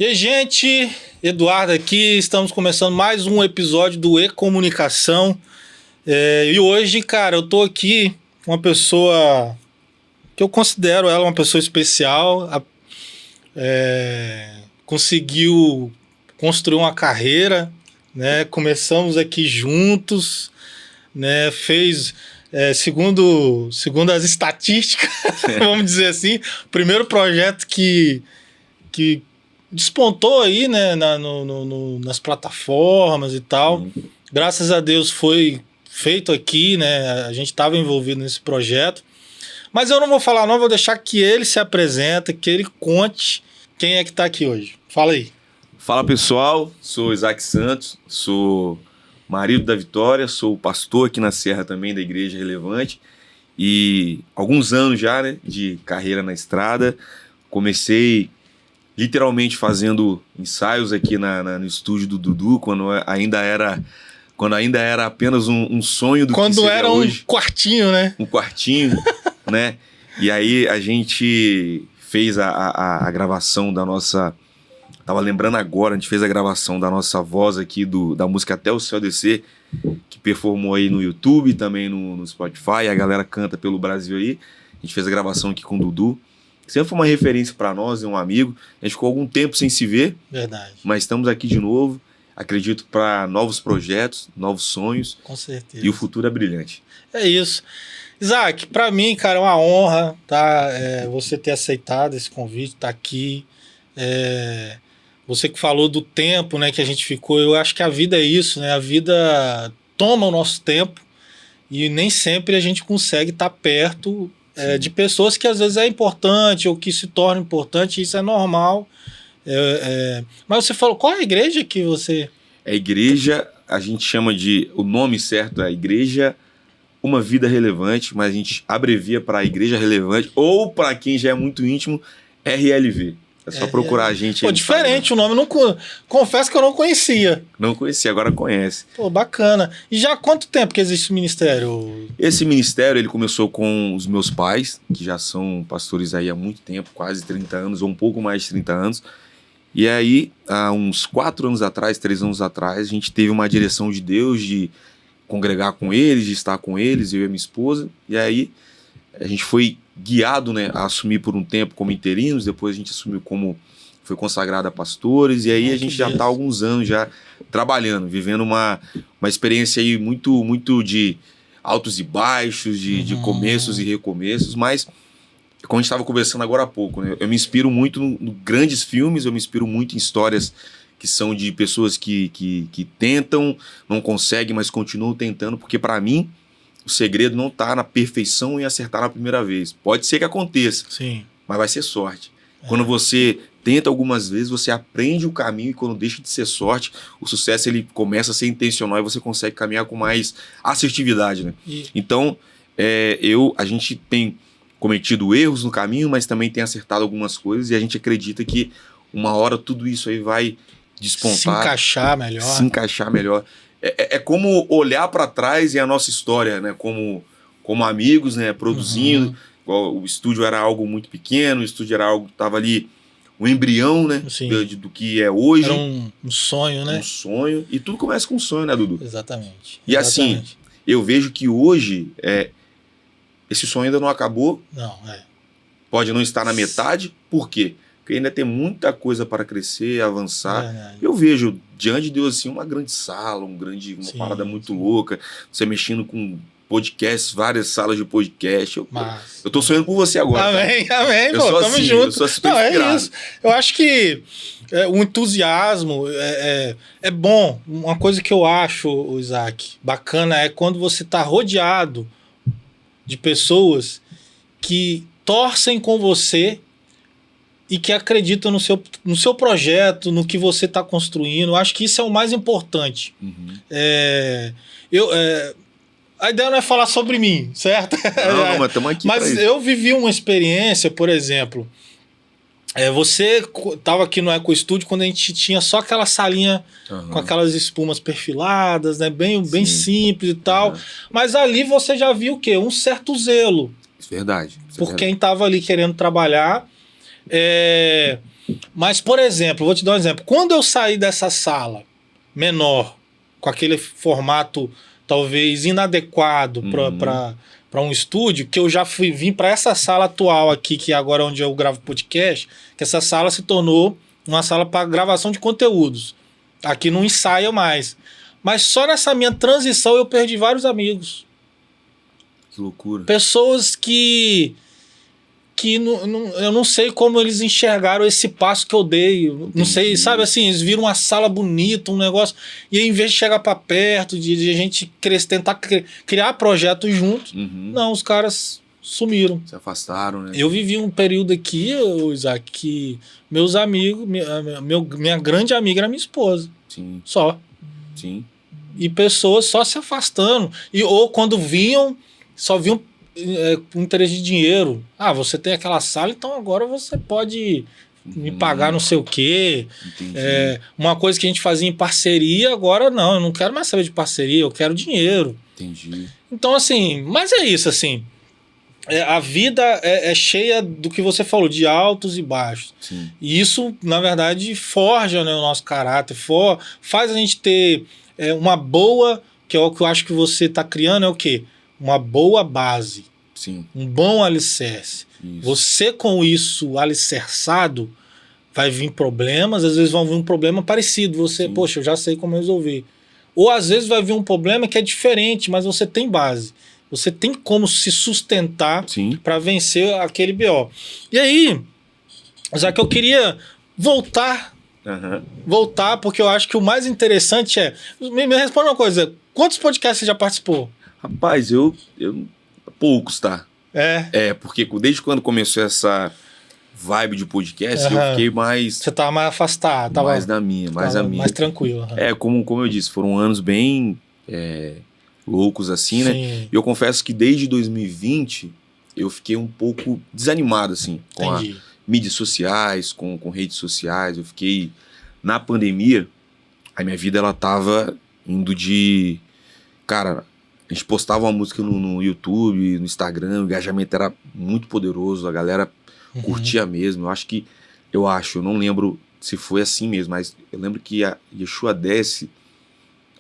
E aí, gente, Eduardo aqui, estamos começando mais um episódio do E-Comunicação. E hoje, cara, eu tô aqui com uma pessoa que eu considero ela uma pessoa especial. Conseguiu construir uma carreira, né? Começamos aqui juntos, né? Fez, segundo as estatísticas, vamos dizer assim, o primeiro projeto que despontou aí, né, nas plataformas e tal. Graças a Deus foi feito aqui, né? A gente estava envolvido nesse projeto. Mas eu não vou falar não, vou deixar que ele se apresente, que ele conte quem é que está aqui hoje. Fala aí. Fala pessoal, sou Isaac Santos, sou marido da Vitória, sou pastor aqui na Serra também da Igreja Relevante e alguns anos já, né, de carreira na estrada. Comecei literalmente fazendo ensaios aqui no estúdio do Dudu, quando ainda era apenas um sonho do quando que seria era hoje. Um quartinho, né? Um quartinho, né? E aí a gente fez a gravação da nossa... Tava lembrando agora, a gente fez a gravação da nossa voz aqui, da música Até o Céu Descer, que performou aí no YouTube, também no Spotify, a galera canta pelo Brasil aí. A gente fez a gravação aqui com o Dudu. Sempre foi uma referência para nós, um amigo. A gente ficou algum tempo sem se ver. Verdade. Mas estamos aqui de novo. Acredito para novos projetos, novos sonhos. Com certeza. E o futuro é brilhante. É isso. Isaac, para mim, cara, é uma honra, tá? Você ter aceitado esse convite, tá aqui. Você que falou do tempo, né, que a gente ficou. Eu acho que a vida é isso, né? A vida toma o nosso tempo e nem sempre a gente consegue estar perto de pessoas que às vezes é importante ou que se torna importante, isso é normal. Mas você falou, qual é a igreja que você... A igreja, a gente chama de... O nome certo é a Igreja Uma Vida Relevante, mas a gente abrevia para a Igreja Relevante, ou para quem já é muito íntimo, RLV. É só procurar a gente. Pô, diferente o nome. Confesso que eu não conhecia. Não conhecia, agora conhece. Pô, bacana. E já há quanto tempo que existe o ministério? Esse ministério, ele começou com os meus pais, que já são pastores aí há muito tempo, quase 30 anos, ou um pouco mais de 30 anos. E aí, há uns 4 anos atrás, 3 anos atrás, a gente teve uma direção de Deus de congregar com eles, de estar com eles, eu e a minha esposa. E aí, a gente foi guiado, né, a assumir por um tempo como interinos, depois a gente assumiu como foi consagrado a pastores, e aí a gente já está há alguns anos já trabalhando, vivendo uma experiência aí muito, muito de altos e baixos, de começos e recomeços, mas como a gente estava conversando agora há pouco, né, eu me inspiro muito em grandes filmes, eu me inspiro muito em histórias que são de pessoas que tentam, não conseguem, mas continuam tentando, porque para mim o segredo não está na perfeição e acertar na primeira vez. Pode ser que aconteça, sim, mas vai ser sorte. Quando você tenta algumas vezes, você aprende o caminho e quando deixa de ser sorte, o sucesso ele começa a ser intencional e você consegue caminhar com mais assertividade, né? Então, a gente tem cometido erros no caminho, mas também tem acertado algumas coisas e a gente acredita que uma hora tudo isso aí vai despontar. Se encaixar melhor. É como olhar para trás e a nossa história, né? Como amigos, né? Produzindo. O estúdio era algo muito pequeno, o estúdio era algo que estava ali, um embrião, né? Do que é hoje. Era um sonho, né? Um sonho. E tudo começa com um sonho, né, Dudu? Exatamente. E assim, eu vejo que hoje esse sonho ainda não acabou. Não, Pode não estar na metade. Por quê? Porque ainda tem muita coisa para crescer, avançar. Eu vejo diante de Deus assim uma grande sala, uma parada muito louca, você mexendo com podcasts, várias salas de podcast. Eu tô sonhando com você agora. Amém, tá? Amém, pô, tamo assim, junto. Eu sou assim, não, é isso. Eu acho que o entusiasmo é bom. Uma coisa que eu acho, Isaac, bacana é quando você tá rodeado de pessoas que torcem com você e que acreditam no seu projeto, no que você está construindo. Eu acho que isso é o mais importante. A ideia não é falar sobre mim, certo? Não, mas estamos aqui. Mas eu vivi uma experiência, por exemplo. Você estava aqui no Eco Studio quando a gente tinha só aquela salinha com aquelas espumas perfiladas, né? Bem simples e tal. Mas ali você já viu o quê? Um certo zelo. Verdade. Por quem estava ali querendo trabalhar. Mas, por exemplo, vou te dar um exemplo. Quando eu saí dessa sala menor, com aquele formato talvez inadequado para um estúdio, que eu já vim para essa sala atual aqui, que agora é onde eu gravo podcast, que essa sala se tornou uma sala para gravação de conteúdos. Aqui não ensaia mais. Mas só nessa minha transição eu perdi vários amigos. Que loucura. Pessoas que eu não sei como eles enxergaram esse passo que eu dei. Não sei, sabe assim, eles viram uma sala bonita, um negócio, e aí, em vez de chegar para perto, de a gente tentar criar projetos juntos, não, os caras sumiram. Se afastaram, né? Eu vivi um período aqui, Isaac, que meus amigos, minha grande amiga era minha esposa. Sim. Só. Sim. E pessoas só se afastando. Ou quando vinham, só vinham com interesse de dinheiro. Ah, você tem aquela sala, então agora você pode me pagar não sei o quê. Uma coisa que a gente fazia em parceria, agora não, eu não quero mais saber de parceria, eu quero dinheiro. Entendi. Então, assim, mas é isso, assim. A vida é cheia do que você falou, de altos e baixos. Sim. E isso, na verdade, forja, né, o nosso caráter, faz a gente ter uma boa, que é o que eu acho que você está criando, é o quê? Uma boa base. Sim. Um bom alicerce. Isso. Você, com isso alicerçado, vai vir problemas, às vezes vão vir um problema parecido. Você, Sim. poxa, eu já sei como resolver. Ou às vezes vai vir um problema que é diferente, mas você tem base. Você tem como se sustentar para vencer aquele BO. E aí, já que eu queria voltar, porque eu acho que o mais interessante é... Me responda uma coisa, quantos podcasts você já participou? Rapaz, eu poucos, tá? Porque desde quando começou essa vibe de podcast, eu fiquei mais... Você tava mais afastado. Mais na minha, mais tranquilo. Como eu disse, foram anos bem loucos assim, né? E eu confesso que desde 2020 eu fiquei um pouco desanimado, assim, com as mídias sociais, com redes sociais. Eu fiquei... Na pandemia, a minha vida, ela tava indo de... Cara... A gente postava uma música no YouTube, no Instagram, o engajamento era muito poderoso, a galera curtia mesmo. Eu não lembro se foi assim mesmo, mas eu lembro que a Yeshua Desce,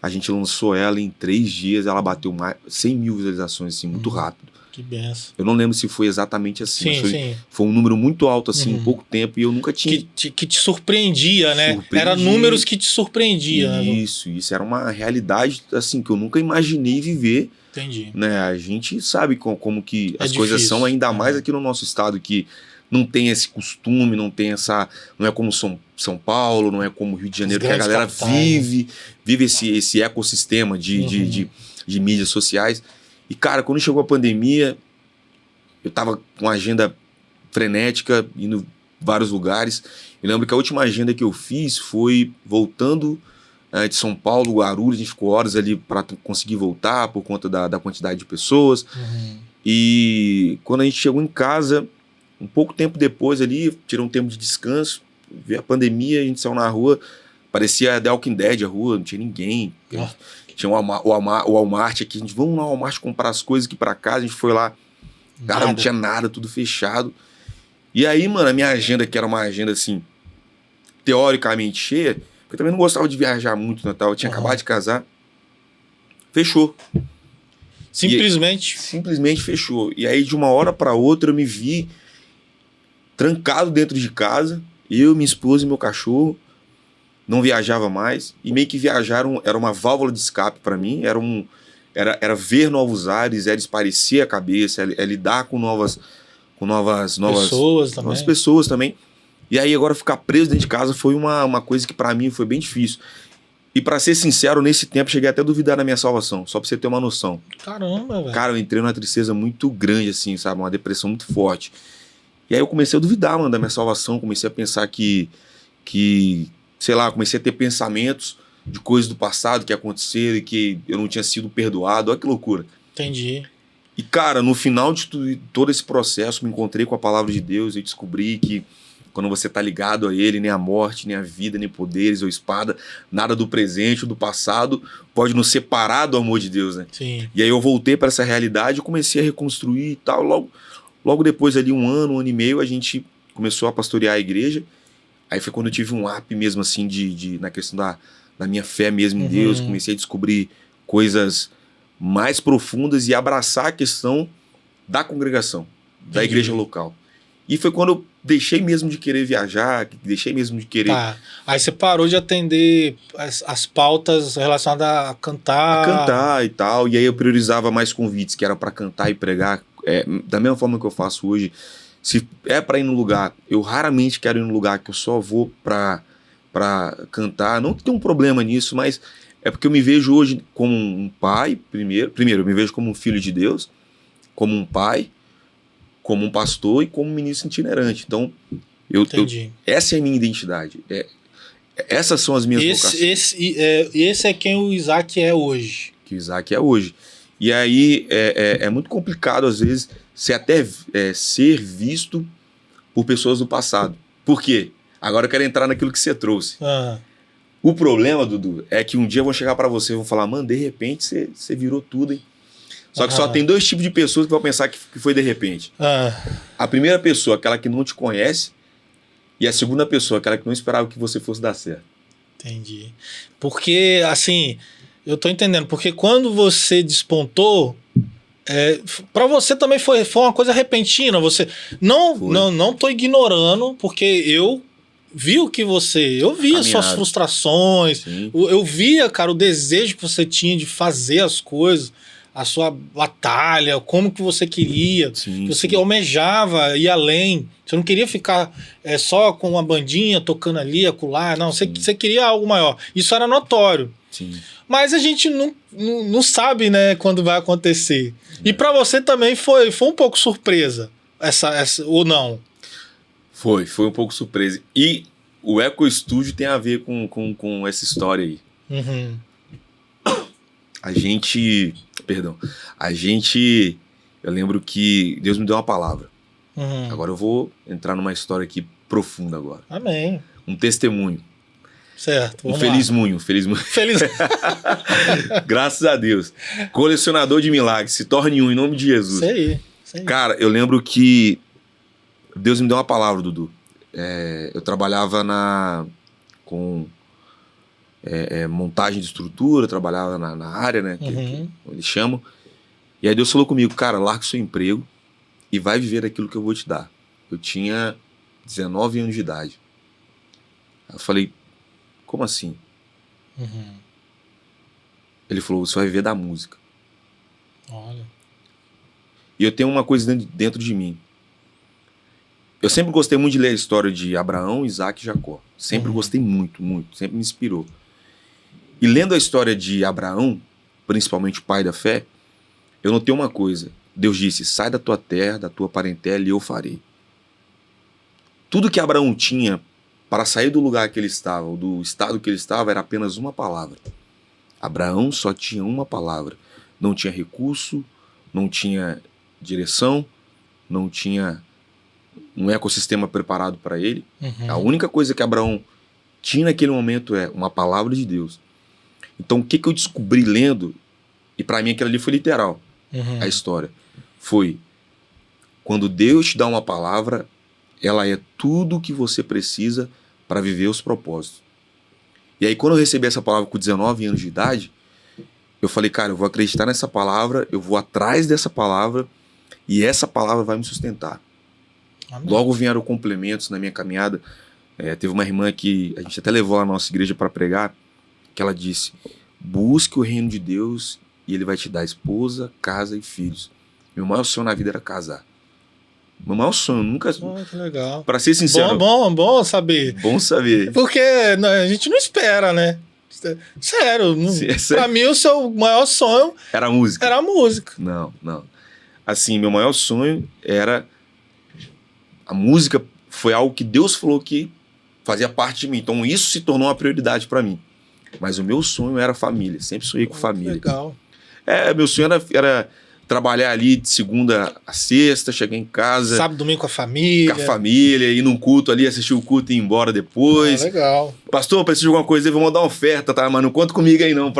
a gente lançou ela em 3 dias, ela bateu mais 100 mil visualizações, assim, muito rápido. Que benção. Eu não lembro se foi exatamente assim, foi um número muito alto, assim, em pouco tempo, e eu nunca tinha... Que te surpreendia, né? Era números que te surpreendiam. Isso era uma realidade, assim, que eu nunca imaginei viver. Entendi. Né? A gente sabe como que as coisas são, ainda mais aqui no nosso estado, que não tem esse costume, não tem essa... Não é como São Paulo, não é como Rio de Janeiro, que a galera vive esse ecossistema de mídias sociais. E, cara, quando chegou a pandemia, eu tava com uma agenda frenética, indo em vários lugares. Eu lembro que a última agenda que eu fiz foi voltando de São Paulo, Guarulhos. A gente ficou horas ali para conseguir voltar por conta da quantidade de pessoas. E quando a gente chegou em casa, um pouco tempo depois ali, tirou um tempo de descanso, veio a pandemia, a gente saiu na rua, parecia The Walking Dead a rua, não tinha ninguém. Tinha o Walmart aqui, a gente, vamos lá ao Walmart comprar as coisas aqui pra casa, a gente foi lá, cara, não tinha nada, tudo fechado. E aí, mano, a minha agenda, que era uma agenda, assim, teoricamente cheia, porque eu também não gostava de viajar muito no Natal, eu tinha acabado de casar, fechou. Simplesmente fechou. E aí, de uma hora pra outra, eu me vi trancado dentro de casa, eu, minha esposa e meu cachorro, não viajava mais, e meio que viajar era uma válvula de escape para mim, era ver novos ares, era espairecer a cabeça, é lidar com novas pessoas também. E aí agora ficar preso dentro de casa foi uma coisa que para mim foi bem difícil. E para ser sincero, nesse tempo cheguei até a duvidar da minha salvação, só pra você ter uma noção. Caramba, velho. Cara, eu entrei numa tristeza muito grande, assim, sabe, uma depressão muito forte. E aí eu comecei a duvidar, mano, da minha salvação, comecei a pensar que sei lá, comecei a ter pensamentos de coisas do passado que aconteceram e que eu não tinha sido perdoado. Olha que loucura. Entendi. E, cara, no final de todo esse processo, me encontrei com a palavra de Deus e descobri que quando você tá ligado a Ele, nem a morte, nem a vida, nem poderes ou espada, nada do presente ou do passado pode nos separar do amor de Deus, né? Sim. E aí eu voltei para essa realidade e comecei a reconstruir e tal. Logo depois ali, um ano e meio, a gente começou a pastorear a igreja. Aí foi quando eu tive um up mesmo, assim, na questão da minha fé mesmo em Deus. Comecei a descobrir coisas mais profundas e abraçar a questão da congregação, da igreja local. E foi quando eu deixei mesmo de querer viajar, deixei mesmo de querer... Tá. Aí você parou de atender as pautas relacionadas a cantar. A cantar e tal. E aí eu priorizava mais convites, que era para cantar e pregar. Da mesma forma que eu faço hoje. Se é para ir num lugar, eu raramente quero ir num lugar que eu só vou para cantar. Não que tem um problema nisso, mas é porque eu me vejo hoje como um pai, primeiro eu me vejo como um filho de Deus, como um pai, como um pastor e como um ministro itinerante. Então, essa é a minha identidade. Essas são as minhas vocações. Esse é quem o Isaac é hoje. Que o Isaac é hoje. E aí é muito complicado, às vezes, ser visto por pessoas do passado. Por quê? Agora eu quero entrar naquilo que você trouxe. O problema, Dudu, é que um dia vão chegar pra você e vão falar, mano, de repente você virou tudo, hein? Só que só tem dois tipos de pessoas que vão pensar que foi de repente. A primeira pessoa, aquela que não te conhece, e a segunda pessoa, aquela que não esperava que você fosse dar certo. Entendi. Porque, assim, eu tô entendendo, porque quando você despontou, pra você também foi uma coisa repentina. Você não tô ignorando, porque eu vi o que eu via suas frustrações, eu via, cara, o desejo que você tinha de fazer as coisas, a sua batalha, como que você queria, que almejava ir além. Você não queria ficar só com uma bandinha tocando ali, acolá. Não, você queria algo maior. Isso era notório. Sim. Mas a gente não sabe, né, quando vai acontecer. E pra você também foi um pouco surpresa, essa ou não? Foi um pouco surpresa. E o Eco Studio tem a ver com essa história aí. Eu lembro que Deus me deu uma palavra. Agora eu vou entrar numa história aqui profunda agora. Amém. Um testemunho. Certo. Feliz. Graças a Deus. Colecionador de milagres, se torne um em nome de Jesus. Isso aí. Cara, eu lembro que Deus me deu uma palavra, Dudu. Eu trabalhava com montagem de estrutura, trabalhava na área, né? Que eles chamam. E aí Deus falou comigo, cara, larga o seu emprego e vai viver aquilo que eu vou te dar. Eu tinha 19 anos de idade. Eu falei, como assim? Ele falou, você vai viver da música. Olha. E eu tenho uma coisa dentro de mim. Eu sempre gostei muito de ler a história de Abraão, Isaac e Jacó. Sempre gostei muito, muito. Sempre me inspirou. E lendo a história de Abraão, principalmente o pai da fé, eu notei uma coisa. Deus disse, sai da tua terra, da tua parentela e eu farei. Tudo que Abraão tinha para sair do lugar que ele estava, do estado que ele estava, era apenas uma palavra. Abraão só tinha uma palavra. Não tinha recurso, não tinha direção, não tinha um ecossistema preparado para ele. A única coisa que Abraão tinha naquele momento é uma palavra de Deus. Então o que eu descobri lendo, e para mim aquilo ali foi literal, a história, foi quando Deus te dá uma palavra, ela é tudo o que você precisa para viver os propósitos. E aí quando eu recebi essa palavra com 19 anos de idade, eu falei, cara, eu vou acreditar nessa palavra, eu vou atrás dessa palavra e essa palavra vai me sustentar. Amém. Logo vieram complementos na minha caminhada. Teve uma irmã que a gente até levou lá na nossa igreja para pregar, que ela disse, busque o reino de Deus e ele vai te dar esposa, casa e filhos. Meu maior sonho na vida era casar. Meu maior sonho, nunca... Que legal. Pra ser sincero... Bom saber. Bom saber. Porque a gente não espera, né? Sério. Pra mim, o seu maior sonho... Era a música. Era a música. Não. Assim, meu maior sonho era... A música foi algo que Deus falou que fazia parte de mim. Então, isso se tornou uma prioridade pra mim. Mas o meu sonho era família. Sempre sonhei com família. Legal. Meu sonho era trabalhar ali de segunda a sexta, chegar em casa... Sábado, domingo com a família. Com a família, ir num culto ali, assistir o culto e ir embora depois. Legal. Pastor, preciso de alguma coisa aí, vou mandar uma oferta, tá? Mas não conta comigo aí não,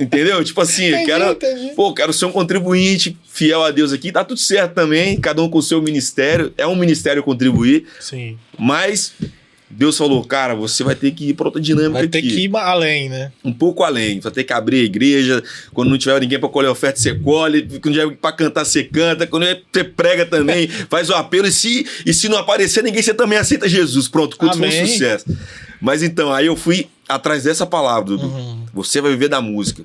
Entendeu? Tipo assim, Entendi. quero ser um contribuinte fiel a Deus aqui, tá tudo certo também, cada um com o seu ministério, é um ministério contribuir. Sim. Mas Deus falou, cara, você vai ter que ir pra outra dinâmica aqui. Vai ter que ir além, né? Um pouco além, vai ter que abrir a igreja, quando não tiver ninguém pra colher oferta, você colhe, quando tiver pra cantar, você canta, quando você prega também, faz o apelo, e se não aparecer ninguém, você também aceita Jesus. Pronto, o culto foi um sucesso. Mas então, aí eu fui atrás dessa palavra, Dudu. Você vai viver da música.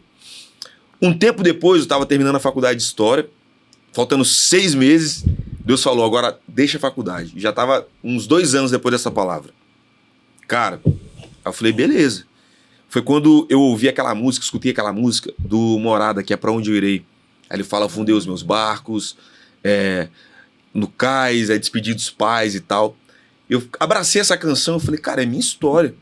Um tempo depois, eu estava terminando a faculdade de História, faltando 6 meses, Deus falou, agora deixa a faculdade. Já estava uns 2 anos depois dessa palavra. Cara, aí eu falei, beleza. Foi quando eu ouvi aquela música, escutei aquela música do Morada, que é Pra Onde Eu Irei. Aí ele fala, fundei os meus barcos, no cais, aí despedi dos pais e tal. Eu abracei essa canção, eu falei, cara, é minha história.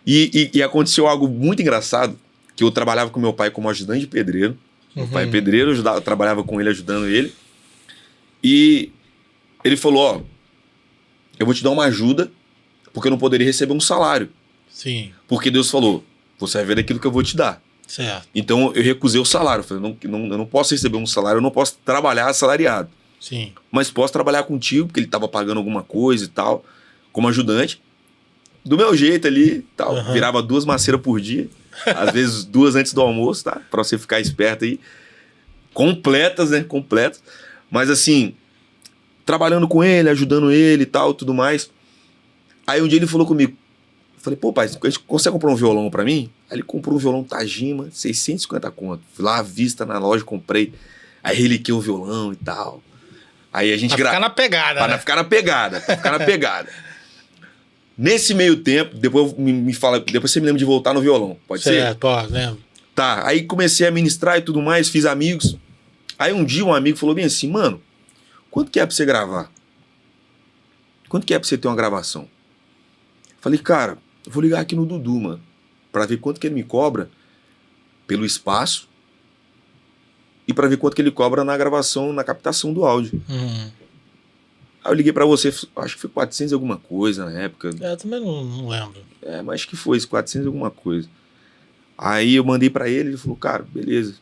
E aconteceu algo muito engraçado, que eu trabalhava com meu pai como ajudante de pedreiro. Meu pai é pedreiro, eu trabalhava com ele, ajudando ele. E ele falou, ó, eu vou te dar uma ajuda, porque eu não poderia receber um salário. Sim. Porque Deus falou, você vai ver daquilo que eu vou te dar. Certo. Então eu recusei o salário. Eu falei, eu não posso receber um salário, eu não posso trabalhar assalariado. Sim. Mas posso trabalhar contigo, porque ele estava pagando alguma coisa e tal, como ajudante. Do meu jeito ali, tal. Virava 2 maceiras por dia. Às vezes 2 antes do almoço, tá? Pra você ficar esperto aí. Completas, né? Completas. Mas assim, trabalhando com ele, ajudando ele e tal, tudo mais. Aí um dia ele falou comigo. Eu falei, pô, pai, a gente consegue comprar um violão pra mim? Aí ele comprou um violão Tajima, 650 conto. Fui lá à vista na loja, comprei. Aí reliquei o violão e tal. Aí a gente Pra ficar na pegada, Pra ficar na pegada. Nesse meio tempo, depois me fala, depois você me lembra de voltar no violão, pode ser? Certo, pode, lembro. Tá, aí comecei a ministrar e tudo mais, fiz amigos. Aí um dia um amigo falou bem assim, mano, quanto que é pra você gravar? Quanto que é pra você ter uma gravação? Falei, cara, eu vou ligar aqui no Dudu, mano, pra ver quanto que ele me cobra pelo espaço e pra ver quanto que ele cobra na gravação, na captação do áudio. Aí eu liguei pra você, acho que foi 400 e alguma coisa na época. Eu também não lembro. Mas acho que foi 400 e alguma coisa. Aí eu mandei pra ele, ele falou, cara, beleza.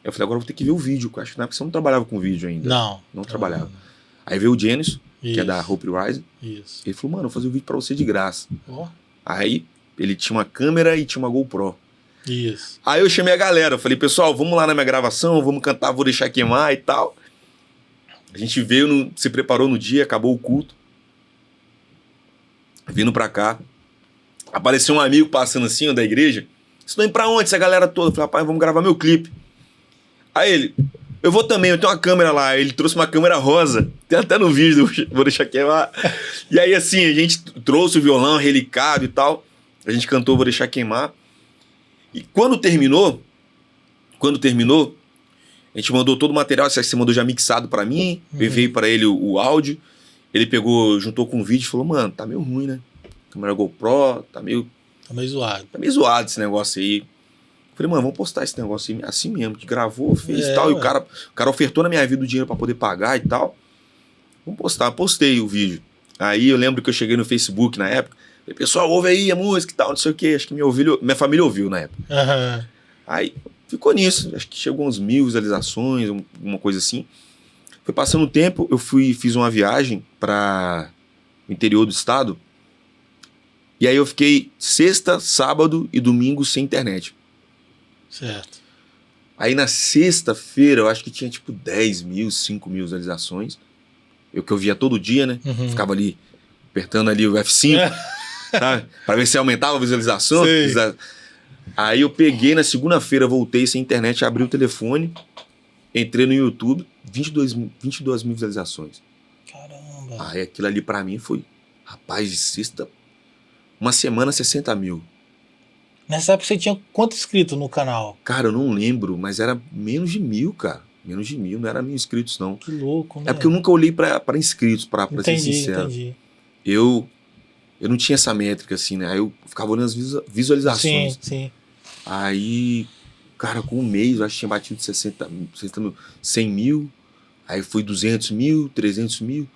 Eu falei, agora eu vou ter que ver o vídeo, acho que na época você não trabalhava com vídeo ainda. Não trabalhava. Não. Aí veio o Gênesis, que é da Hope Rising. Isso. Ele falou, mano, eu vou fazer o vídeo pra você de graça. Oh. Aí ele tinha uma câmera e tinha uma GoPro. Isso. Aí eu chamei a galera, eu falei, pessoal, vamos lá na minha gravação, vamos cantar Vou Deixar Queimar e tal. A gente veio, se preparou no dia, acabou o culto. Vindo pra cá. Apareceu um amigo passando assim, ó, da igreja. Vocês estão indo pra onde, essa galera toda? Eu falei, rapaz, vamos gravar meu clipe. Aí ele, eu vou também, eu tenho uma câmera lá. Ele trouxe uma câmera rosa. Tem até no vídeo, Vou Deixar Queimar. E aí assim, a gente trouxe o violão relicado e tal. A gente cantou Vou Deixar Queimar. E quando terminou, a gente mandou todo o material, você mandou já mixado pra mim, veio pra ele o áudio, ele pegou, juntou com o vídeo e falou, mano, tá meio ruim, né? Câmera GoPro, tá meio zoado. Tá meio zoado esse negócio aí. Falei, mano, vamos postar esse negócio assim mesmo, que gravou, fez e tal, e o cara ofertou na minha vida o dinheiro pra poder pagar e tal. Vamos postar, postei o vídeo. Aí eu lembro que eu cheguei no Facebook na época, falei, pessoal, ouve aí a música e tal, não sei o que, acho que minha família ouviu na época. Aí ficou nisso, acho que chegou uns 1000 visualizações, uma coisa assim. Foi passando o tempo, eu fiz uma viagem para o interior do estado, e aí eu fiquei sexta, sábado e domingo sem internet. Certo. Aí na sexta-feira, eu acho que tinha tipo 10 mil, 5 mil visualizações, que eu via todo dia, né? Ficava ali, apertando ali o F5, sabe? Pra ver se aumentava a visualização. Aí eu peguei na segunda-feira, voltei sem internet, abri o telefone, entrei no YouTube, 22 mil visualizações. Caramba. Aí aquilo ali pra mim foi, rapaz, de sexta, uma semana 60 mil. Nessa época você tinha quanto inscrito no canal? Cara, eu não lembro, mas era menos de 1000, cara. Menos de 1000, não era 1000 inscritos, não. Que louco, né? É porque eu nunca olhei pra inscritos, pra ser sincero. Entendi. Eu não tinha essa métrica, assim, né? Aí eu ficava olhando as visualizações. Sim. Aí Cara, com um mês, eu acho que tinha batido 60 mil, 100 mil, aí foi 200 mil, 300 mil,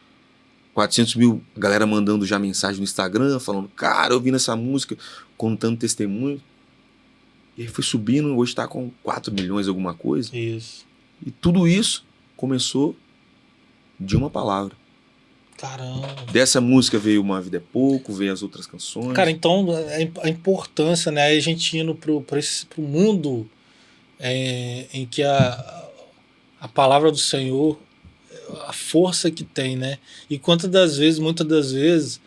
400 mil, a galera mandando já mensagem no Instagram, falando, cara, ouvindo essa música, contando testemunho. E aí foi subindo, hoje tá com 4 milhões alguma coisa. Isso. E tudo isso começou de uma palavra. Caramba. Dessa música veio Uma Vida é Pouco, veio as outras canções. Cara, então a importância, né? A gente indo pro mundo em que a palavra do Senhor, a força que tem, né? E muitas das vezes,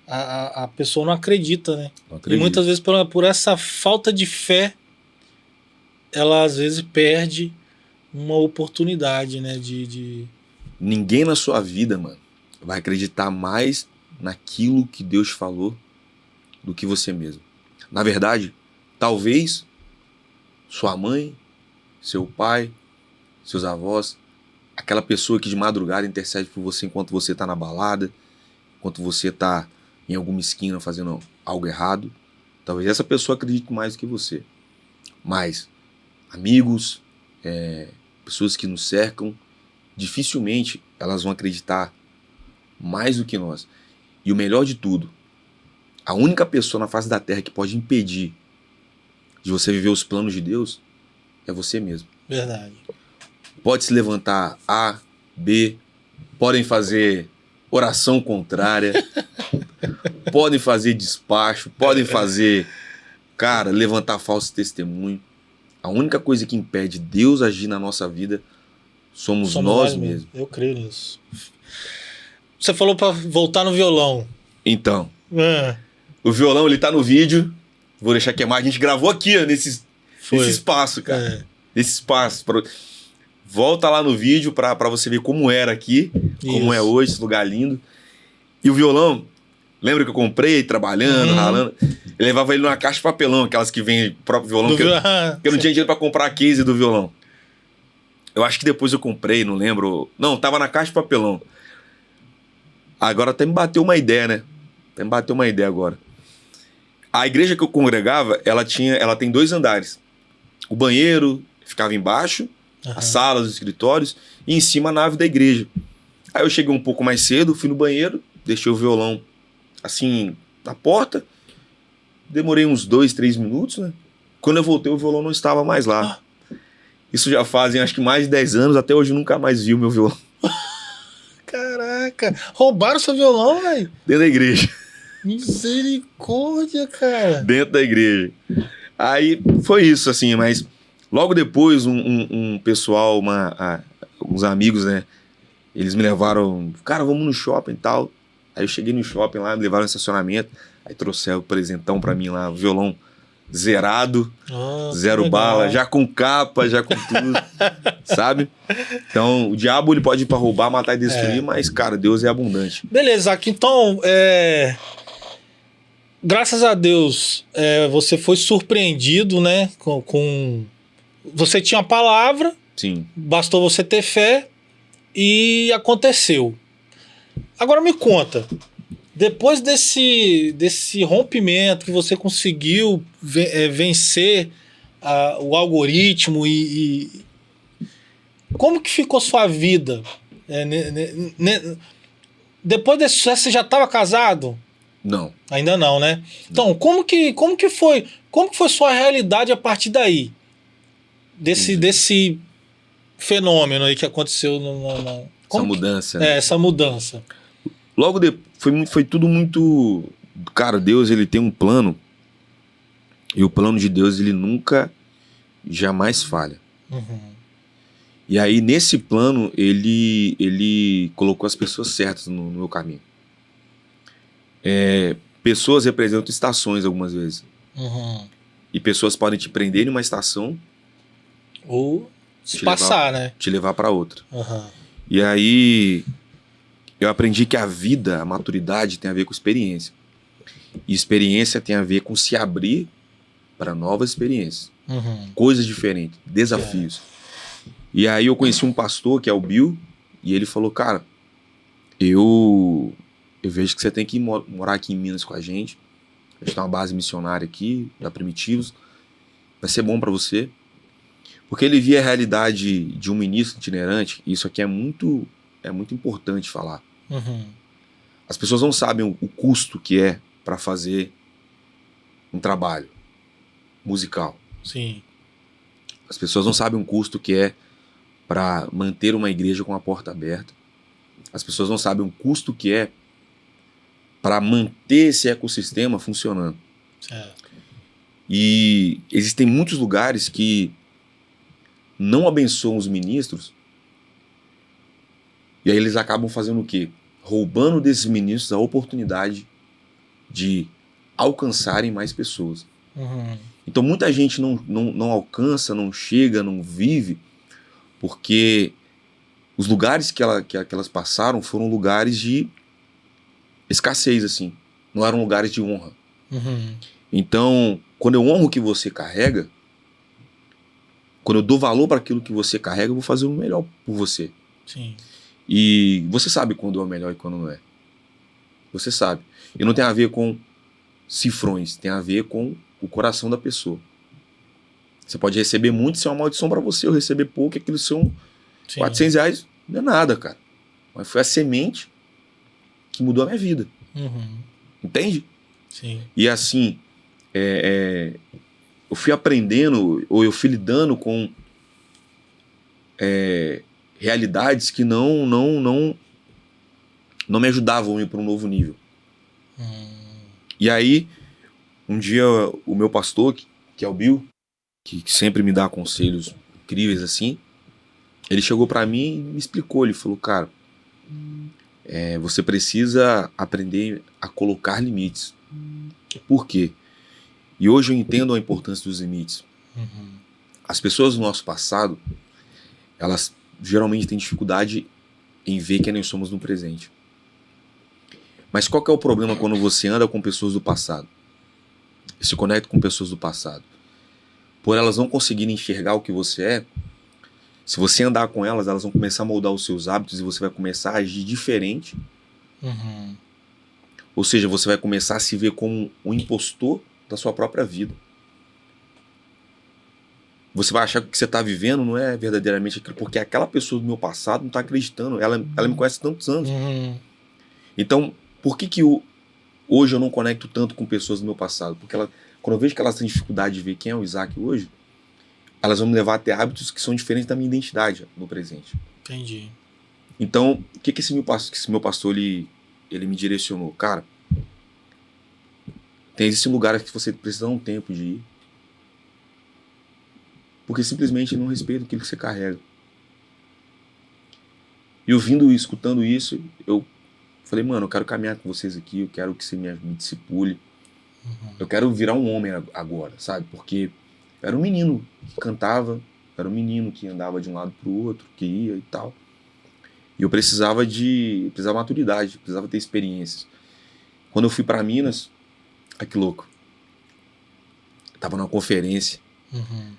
a pessoa não acredita, né? Não E acredito. muitas vezes por essa falta de fé, ela às vezes perde uma oportunidade, né? Ninguém na sua vida, mano, vai acreditar mais naquilo que Deus falou do que você mesmo. Na verdade, talvez sua mãe, seu pai, seus avós, aquela pessoa que de madrugada intercede por você enquanto você tá na balada, enquanto você tá em alguma esquina fazendo algo errado, talvez essa pessoa acredite mais do que você. Mas amigos, pessoas que nos cercam, dificilmente elas vão acreditar mais do que nós. E o melhor de tudo, a única pessoa na face da terra que pode impedir de você viver os planos de Deus é você mesmo. Verdade. Pode se levantar A, B, podem fazer oração contrária, podem fazer despacho, podem fazer, cara, levantar falso testemunho. A única coisa que impede Deus agir na nossa vida somos nós mesmos. Eu creio nisso. Você falou para voltar no violão. Então, o violão ele tá no vídeo. Vou deixar queimar. A gente gravou aqui, ó, nesse espaço, cara. Nesse espaço. Volta lá no vídeo pra você ver como era aqui, como é hoje, esse lugar lindo. E o violão, lembra que eu comprei trabalhando, ralando? Eu levava ele numa caixa de papelão, aquelas que vem o próprio violão, que eu não tinha dinheiro pra comprar a case do violão. Eu acho que depois eu comprei, não lembro. Não, tava na caixa de papelão. Agora até me bateu uma ideia, né? Até me bateu uma ideia agora. A igreja que eu congregava, ela tem 2 andares. O banheiro ficava embaixo, as salas, os escritórios, e em cima a nave da igreja. Aí eu cheguei um pouco mais cedo, fui no banheiro, deixei o violão assim na porta. Demorei uns 2, 3 minutos, né? Quando eu voltei, o violão não estava mais lá. Isso já fazem acho que mais de 10 anos, até hoje eu nunca mais vi o meu violão. Caraca, roubaram seu violão, velho? Dentro da igreja. Misericórdia, cara. Dentro da igreja. Aí foi isso, assim, mas logo depois um pessoal, uns amigos, né? Eles me levaram, cara, vamos no shopping e tal. Aí eu cheguei no shopping lá, me levaram no estacionamento. Aí trouxeram o presentão pra mim lá, o violão zerado, 0 bala, já com capa, já com tudo, sabe? Então, o diabo ele pode ir pra roubar, matar e destruir, mas, cara, Deus é abundante. Beleza, aqui então, graças a Deus, você foi surpreendido, né? Você tinha a palavra, Sim. Bastou você ter fé e aconteceu. Agora me conta, depois desse rompimento que você conseguiu vencer o algoritmo e como que ficou sua vida? Depois desse sucesso, você já estava casado? Não. Ainda não, né? Então, como que foi sua realidade a partir daí? Desse fenômeno aí que aconteceu essa mudança. Né? Essa mudança. Logo depois, foi tudo muito... Cara, Deus, ele tem um plano. E o plano de Deus, ele nunca, jamais falha. E aí, nesse plano, ele colocou as pessoas certas no meu caminho. Pessoas representam estações algumas vezes. E pessoas podem te prender em uma estação ou se passar, né? Te levar para outra. E aí eu aprendi que a vida, a maturidade tem a ver com experiência. E experiência tem a ver com se abrir para novas experiências. Coisas diferentes, desafios. E aí eu conheci um pastor que é o Bill, e ele falou, cara, eu vejo que você tem que morar aqui em Minas com a gente. A gente tem uma base missionária aqui, da Primitivos. Vai ser bom para você. Porque ele via a realidade de um ministro itinerante, e isso aqui é muito importante falar. Uhum. As pessoas não sabem o custo que é para fazer um trabalho musical. Sim. As pessoas não sabem o custo que é para manter uma igreja com a porta aberta. As pessoas não sabem o custo que é para manter esse ecossistema funcionando. Certo. E existem muitos lugares que não abençoam os ministros, e aí eles acabam fazendo o quê? Roubando desses ministros a oportunidade de alcançarem mais pessoas. Uhum. Então muita gente não alcança, não chega, não vive, porque os lugares que elas passaram foram lugares de escassez, assim. Não eram lugares de honra. Uhum. Então, quando eu honro o que você carrega, quando eu dou valor para aquilo que você carrega, eu vou fazer o melhor por você. Sim. E você sabe quando é o melhor e quando não é. Você sabe. E não tem a ver com cifrões, tem a ver com o coração da pessoa. Você pode receber muito, isso é uma maldição para você. Eu receber pouco, aquilo são Sim. R$400, não é nada, cara. Mas foi a semente que mudou a minha vida. Uhum. Entende? Sim. E assim, eu fui aprendendo, ou eu fui lidando com realidades que não me ajudavam a ir para um novo nível. E aí, um dia, o meu pastor, que é o Bill, que sempre me dá conselhos incríveis assim, ele chegou para mim e me explicou. Ele falou, cara, você precisa aprender a colocar limites. Por quê? E hoje eu entendo a importância dos limites. Uhum. As pessoas do nosso passado, elas geralmente têm dificuldade em ver quem nós somos no presente. Mas qual que é o problema quando você anda com pessoas do passado? Se conecta com pessoas do passado. Por elas não conseguirem enxergar o que você é, se você andar com elas, elas vão começar a moldar os seus hábitos e você vai começar a agir diferente. Uhum. Ou seja, você vai começar a se ver como um impostor da sua própria vida. Você vai achar que o que você está vivendo não é verdadeiramente aquilo, porque aquela pessoa do meu passado não está acreditando. Ela me conhece há tantos anos. Uhum. Então, por que hoje eu não conecto tanto com pessoas do meu passado? Porque quando eu vejo que elas têm dificuldade de ver quem é o Isaac hoje, elas vão me levar a ter hábitos que são diferentes da minha identidade no presente. Entendi. Então, o que esse meu pastor ele me direcionou? Cara, existem lugares que você precisa dar um tempo de ir, porque simplesmente não respeita aquilo que você carrega. E ouvindo e escutando isso, eu falei, mano, eu quero caminhar com vocês aqui, eu quero que você me discipule. Uhum. Eu quero virar um homem agora, sabe? Porque eu era um menino que cantava, era um menino que andava de um lado pro outro, que ia e tal. E eu precisava maturidade, precisava ter experiências. Quando eu fui para Minas, que louco. Eu tava numa conferência. Uhum.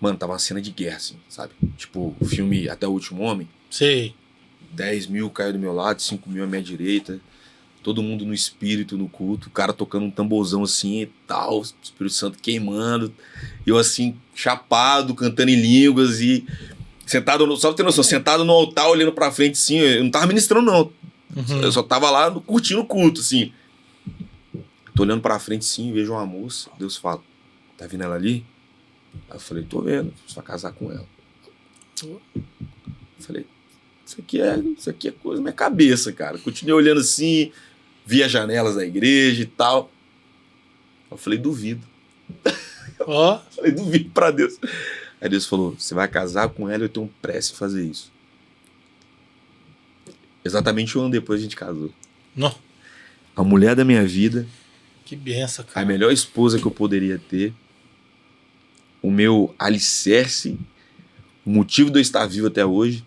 Mano, tava uma cena de guerra, assim, sabe? Tipo, o filme Até o Último Homem. Sei. 10 mil caiu do meu lado, 5 mil à minha direita. Todo mundo no espírito, no culto. O cara tocando um tamborzão assim e tal. O Espírito Santo queimando. Eu assim, chapado, cantando em línguas e sentado, só pra ter noção, sentado no altar, olhando pra frente assim. Eu não tava ministrando, não. Uhum. Eu só tava lá curtindo o culto, assim. Tô olhando pra frente sim, vejo uma moça. Deus fala, tá vendo ela ali? Aí eu falei, tô vendo, você vai casar com ela. Eu falei, isso aqui é coisa da minha cabeça, cara. Continuei olhando assim, vi as janelas da igreja e tal. Eu falei, duvido. Ó. Falei, duvido pra Deus. Aí Deus falou, você vai casar com ela e eu tenho pressa em fazer isso. Exatamente um ano depois a gente casou. Não. A mulher da minha vida, Que benção, a cara. melhor esposa que eu poderia ter, o meu alicerce, o motivo de eu estar vivo até hoje,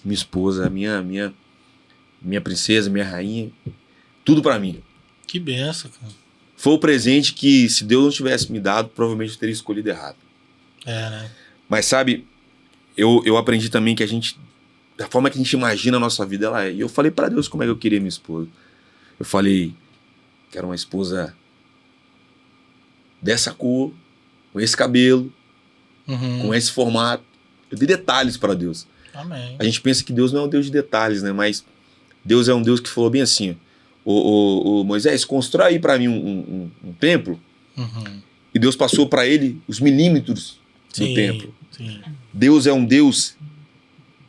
minha esposa, minha princesa, minha rainha, tudo pra mim. Que benção, cara. Foi o presente que, se Deus não tivesse me dado, provavelmente eu teria escolhido errado. É, né? Mas sabe, eu aprendi também que da forma que a gente imagina a nossa vida, ela é. E eu falei pra Deus como é que eu queria minha esposa. Eu falei, quero uma esposa dessa cor, com esse cabelo, com esse formato. Eu dei detalhes para Deus. Amém. A gente pensa que Deus não é um Deus de detalhes, né? Mas Deus é um Deus que falou bem assim, o Moisés, constrói aí para mim um templo. E Deus passou para ele os milímetros do templo. Sim. Deus é um Deus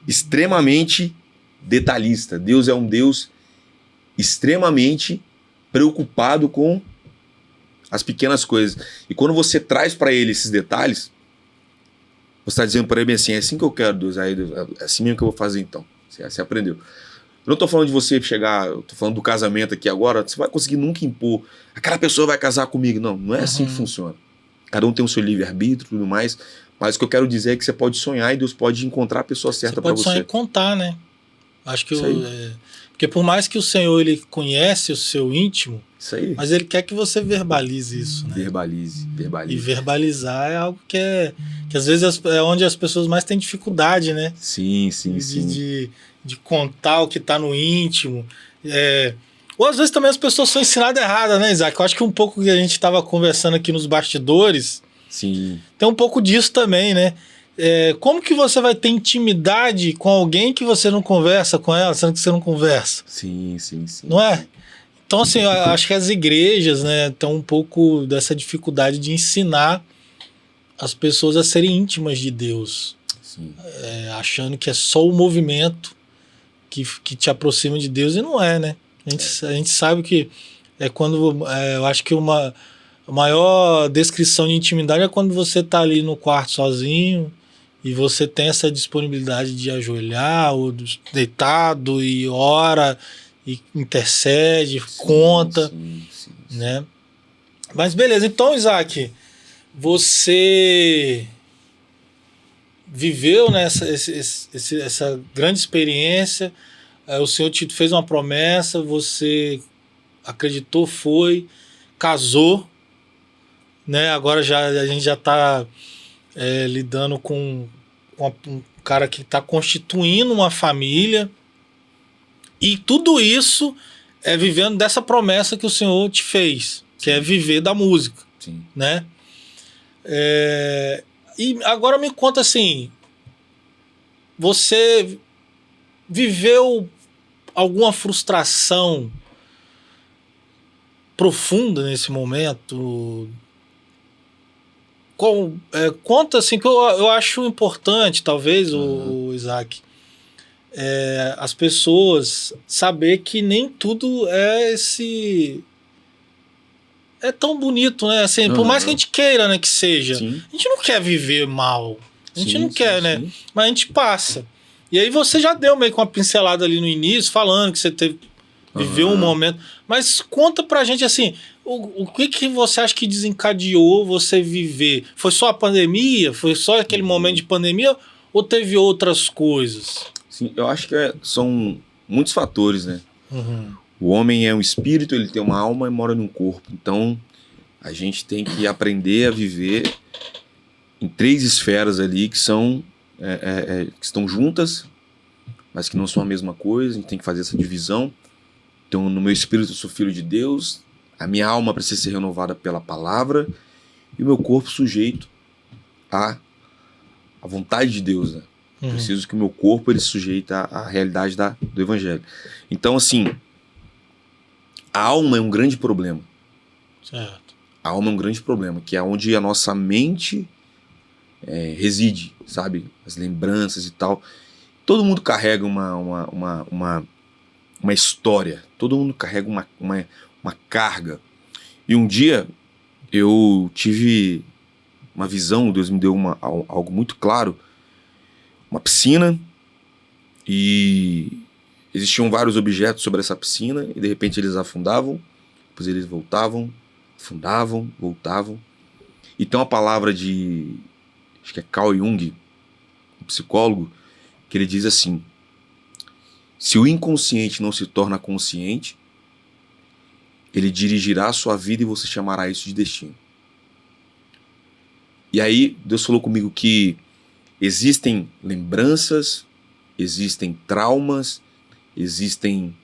extremamente detalhista. Deus é um Deus extremamente preocupado com as pequenas coisas. E quando você traz para ele esses detalhes, você está dizendo para ele assim, é assim que eu quero, Deus, aí, é assim mesmo que eu vou fazer então. Você aprendeu. Eu não estou falando de você chegar, eu estou falando do casamento aqui agora, você vai conseguir nunca impor, aquela pessoa vai casar comigo. Não, não é assim que funciona. Cada um tem o seu livre-arbítrio e tudo mais, mas o que eu quero dizer é que você pode sonhar e Deus pode encontrar a pessoa certa para você. Você pode sonhar e contar, né? Acho que porque por mais que o Senhor ele conhece o seu íntimo, isso aí. Mas ele quer que você verbalize isso, né? Verbalize. E verbalizar é algo que às vezes é onde as pessoas mais têm dificuldade, né? Sim. De contar o que está no íntimo. Ou às vezes também as pessoas são ensinadas erradas, né, Isaac? Eu acho que um pouco que a gente estava conversando aqui nos bastidores, sim, tem um pouco disso também, né? Como que você vai ter intimidade com alguém que você não conversa com ela, sendo que você não conversa? Sim. Não é? Então, assim, eu acho que as igrejas, né, estão um pouco dessa dificuldade de ensinar as pessoas a serem íntimas de Deus. Sim. Achando que é só o movimento que te aproxima de Deus, e não é, né? A gente sabe que quando... eu acho que a maior descrição de intimidade é quando você está ali no quarto sozinho e você tem essa disponibilidade de ajoelhar ou deitado e ora... e intercede, conta, sim. né? Mas beleza, então, Isaac, você viveu, né, essa grande experiência, o Senhor te fez uma promessa, você acreditou, casou, né? Agora a gente já está lidando com um cara que está constituindo uma família. E tudo isso é vivendo dessa promessa que o Senhor te fez, que é viver da música. Sim. Né? E agora me conta assim, você viveu alguma frustração profunda nesse momento? Conta assim, que eu acho importante, talvez, o Isaac, as pessoas saber que nem tudo é tão bonito, né? Assim, por mais que a gente queira, né, que seja, sim. A gente não quer viver mal, a gente não quer, né? Sim. Mas a gente passa. E aí você já deu meio que uma pincelada ali no início, falando que você viveu um momento, mas conta pra gente assim, o que você acha que desencadeou você viver? Foi só a pandemia? Foi só aquele momento de pandemia? Ou teve outras coisas? Sim, eu acho que são muitos fatores, né? O homem é um espírito, ele tem uma alma e mora num corpo. Então, a gente tem que aprender a viver em 3 esferas ali que que estão juntas, mas que não são a mesma coisa. A gente tem que fazer essa divisão. Então, no meu espírito, eu sou filho de Deus. A minha alma precisa ser renovada pela palavra. E o meu corpo sujeito à vontade de Deus, né? Preciso que o meu corpo ele se sujeite à realidade do evangelho. Então, assim, a alma é um grande problema. Certo. A alma é um grande problema, que é onde a nossa mente reside, sabe? As lembranças e tal. Todo mundo carrega uma história. Todo mundo carrega uma carga. E um dia eu tive uma visão, Deus me deu algo muito claro. Uma piscina, e existiam vários objetos sobre essa piscina, e de repente eles afundavam, depois eles voltavam, afundavam, voltavam. E tem uma palavra acho que é Carl Jung, um psicólogo, que ele diz assim: se o inconsciente não se torna consciente, ele dirigirá a sua vida e você chamará isso de destino. E aí Deus falou comigo que existem lembranças, existem traumas, existem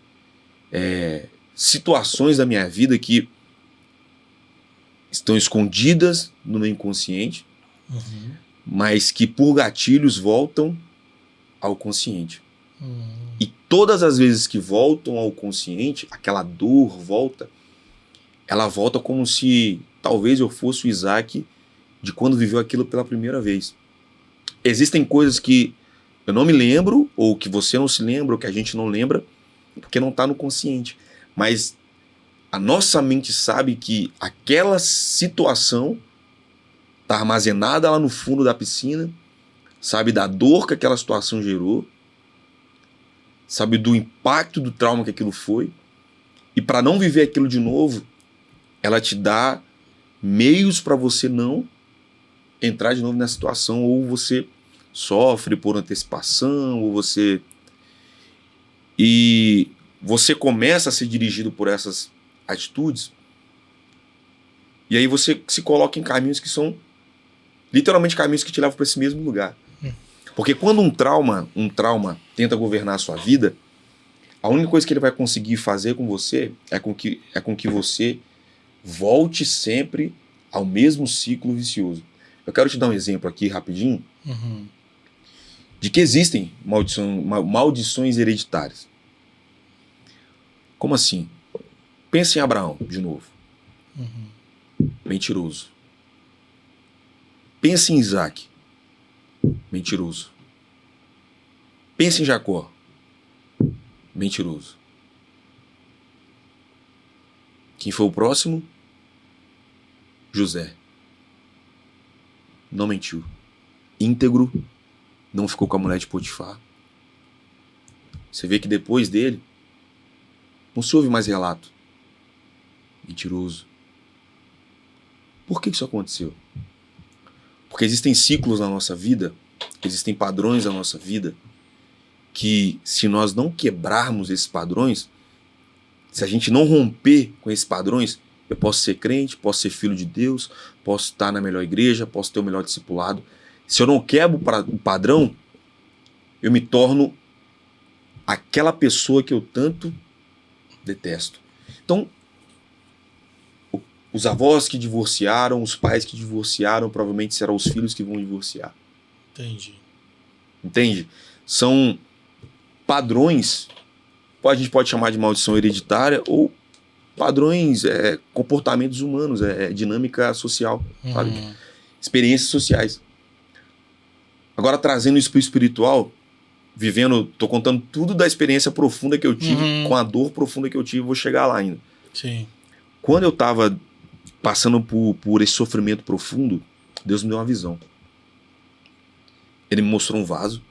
situações da minha vida que estão escondidas no meu inconsciente, mas que por gatilhos voltam ao consciente. E todas as vezes que voltam ao consciente, aquela dor volta, ela volta como se talvez eu fosse o Isaac de quando viveu aquilo pela primeira vez. Existem coisas que eu não me lembro, ou que você não se lembra, ou que a gente não lembra, porque não está no consciente. Mas a nossa mente sabe que aquela situação está armazenada lá no fundo da piscina, sabe da dor que aquela situação gerou, sabe do impacto do trauma que aquilo foi, e para não viver aquilo de novo, ela te dá meios para você não entrar de novo nessa situação, ou você sofre por antecipação, ou você... E você começa a ser dirigido por essas atitudes, e aí você se coloca em caminhos que são literalmente caminhos que te levam para esse mesmo lugar. Porque quando um trauma tenta governar a sua vida, a única coisa que ele vai conseguir fazer com você é com que você volte sempre ao mesmo ciclo vicioso. Eu quero te dar um exemplo aqui rapidinho de que existem maldições hereditárias. Como assim? Pensa em Abraão, de novo. Mentiroso. Pensa em Isaac. Mentiroso. Pensa em Jacó. Mentiroso. Quem foi o próximo? José. Não mentiu. Íntegro. Não ficou com a mulher de Potifar. Você vê que depois dele não se ouve mais relato. Mentiroso. Por que isso aconteceu? Porque existem ciclos na nossa vida, existem padrões na nossa vida, que se nós não quebrarmos esses padrões, se a gente não romper com esses padrões, eu posso ser crente, posso ser filho de Deus, posso estar na melhor igreja, posso ter o melhor discipulado. Se eu não quebro o padrão, eu me torno aquela pessoa que eu tanto detesto. Então, os avós que divorciaram, os pais que divorciaram, provavelmente serão os filhos que vão divorciar. Entendi. Entende? São padrões, a gente pode chamar de maldição hereditária, ou padrões, comportamentos humanos, dinâmica social, sabe? Experiências sociais. Agora, trazendo isso para o espiritual, tô contando tudo da experiência profunda que eu tive, com a dor profunda que eu tive, vou chegar lá ainda. Sim. Quando eu estava passando por esse sofrimento profundo, Deus me deu uma visão. Ele me mostrou um vaso.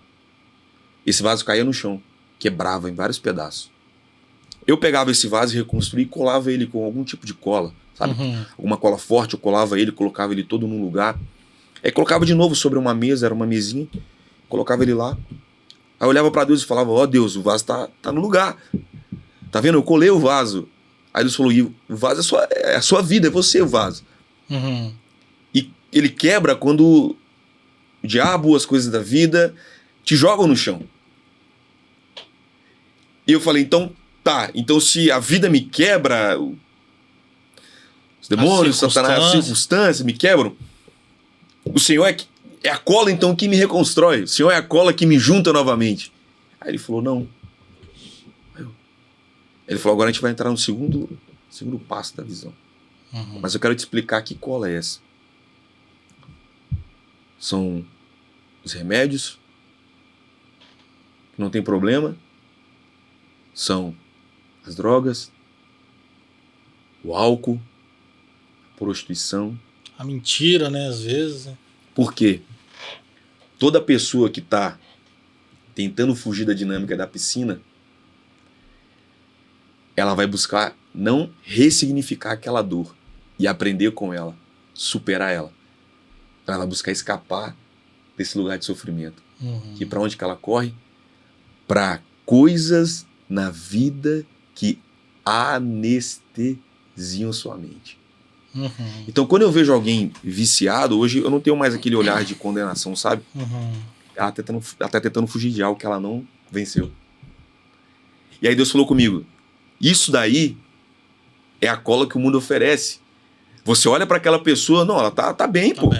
Esse vaso caía no chão, quebrava em vários pedaços. Eu pegava esse vaso e reconstruía e colava ele com algum tipo de cola, sabe? Alguma cola forte, eu colava ele, colocava ele todo num lugar. Aí colocava de novo sobre uma mesa, era uma mesinha, colocava ele lá. Aí eu olhava para Deus e falava, ó Deus, o vaso tá no lugar. Tá vendo? Eu colei o vaso. Aí Deus falou, o vaso é a sua vida, é você o vaso. E ele quebra quando o diabo, as coisas da vida, te jogam no chão. E eu falei, então se a vida me quebra, os demônios, Satanás, as circunstâncias me quebram, o Senhor é a cola então que me reconstrói, o Senhor é a cola que me junta novamente. Aí ele falou, não. Ele falou, agora a gente vai entrar no segundo passo da visão. Mas eu quero te explicar que cola é essa. São os remédios, que não tem problema. São as drogas, o álcool, a prostituição. A mentira, né, às vezes. Né? Por quê? Toda pessoa que está tentando fugir da dinâmica da piscina, ela vai buscar não ressignificar aquela dor e aprender com ela, superar ela. Ela vai buscar escapar desse lugar de sofrimento. E para onde que ela corre? Para coisas na vida que anestesiam sua mente. Então, quando eu vejo alguém viciado, hoje eu não tenho mais aquele olhar de condenação, sabe? Ela tá tentando fugir de algo que ela não venceu. E aí Deus falou comigo, isso daí é a cola que o mundo oferece. Você olha para aquela pessoa, não, ela tá bem, pô.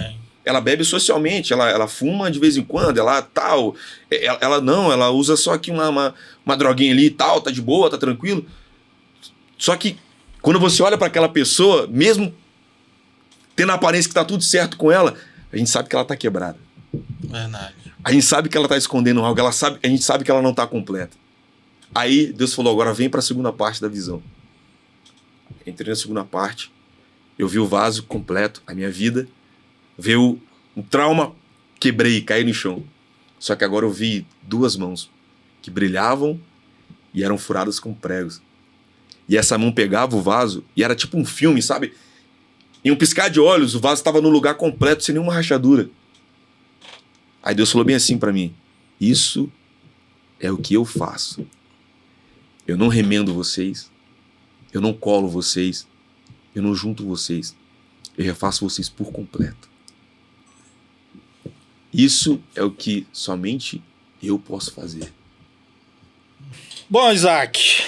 ela bebe socialmente, ela fuma de vez em quando, ela tal. Ela usa só aqui uma droguinha ali e tal, tá de boa, tá tranquilo. Só que quando você olha para aquela pessoa, mesmo tendo a aparência que tá tudo certo com ela, a gente sabe que ela tá quebrada. Verdade. A gente sabe que ela tá escondendo algo, a gente sabe que ela não tá completa. Aí Deus falou, agora vem para a segunda parte da visão. Entrei na segunda parte, eu vi o vaso completo, a minha vida, veio um trauma, quebrei, caí no chão. Só que agora eu vi 2 mãos que brilhavam e eram furadas com pregos. E essa mão pegava o vaso e era tipo um filme, sabe? Em um piscar de olhos, o vaso estava no lugar completo, sem nenhuma rachadura. Aí Deus falou bem assim para mim, isso é o que eu faço. Eu não remendo vocês, eu não colo vocês, eu não junto vocês, eu refaço vocês por completo. Isso é o que somente eu posso fazer. Bom, Isaac,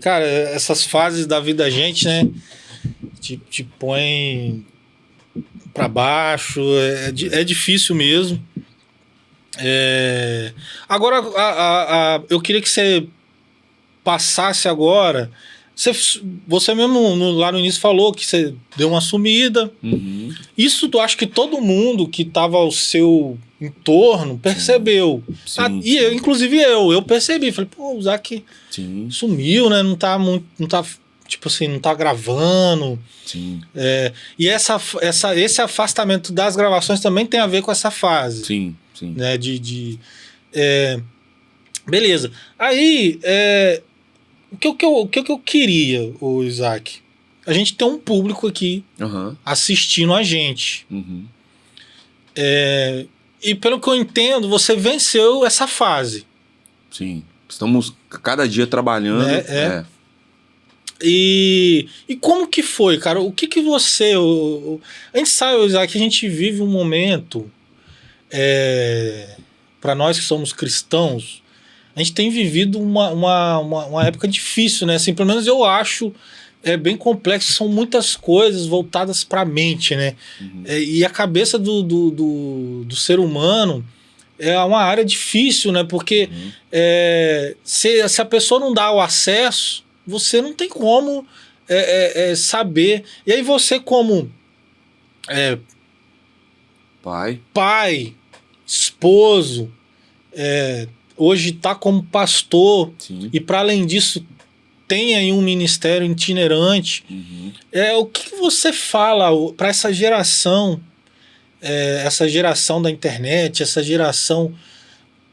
cara, essas fases da vida da gente, né, te põe pra baixo, é difícil mesmo. Agora, eu queria que você passasse agora. Você mesmo lá no início falou que você deu uma sumida. Uhum. Isso tu acha que todo mundo que estava ao seu entorno percebeu. Sim, E eu, inclusive eu percebi. Falei, pô, o Isaac sumiu, né? Não tá muito. Não tá, tipo assim, não tá gravando. Sim. E esse afastamento das gravações também tem a ver com essa fase. Sim. Né, beleza. Aí, o que eu queria, o Isaac? A gente tem um público aqui assistindo a gente. Uhum. E pelo que eu entendo, você venceu essa fase. Sim. Estamos cada dia trabalhando. E como que foi, cara? O que você... A gente sabe, Isaac, que a gente vive um momento... para nós que somos cristãos, a gente tem vivido uma época difícil, né? Assim, pelo menos eu acho bem complexo, são muitas coisas voltadas para a mente, né? Uhum. E a cabeça do ser humano é uma área difícil, né? Porque se a pessoa não dá o acesso, você não tem como saber. E aí você como pai, esposo, hoje está como pastor. Sim. E para além disso tem aí um ministério itinerante. Uhum. O que você fala para essa geração da internet, essa geração,